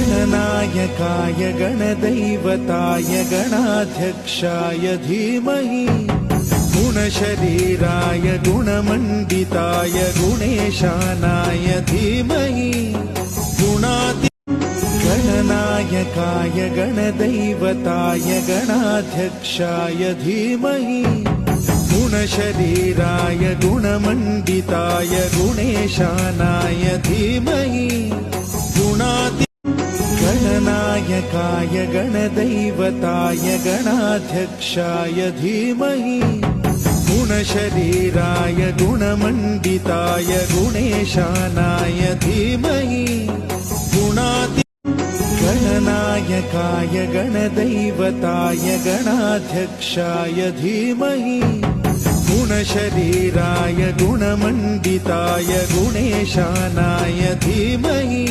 गणनायकाय गणदैवताय गणाध्यक्षाय धीमहि गुणशरीराय गुणमण्डिताय गुणेशानाय धीमहि गणनायकाय गणदैवताय गणाध्यक्षाय धीमहि गुणशरीराय गुणमण्डिताय गुणेशानाय धीमहि गणनायकाय गणदैवताय गणाध्यक्षाय धीमहि गुणशरीराय गुणमण्डिताय गुणेशानाय धीमहि गणनायकाय गणदैवताय गणाध्यक्षाय धीमहि गुणशरीराय गुणमण्डिताय गुणेशानाय धीमहि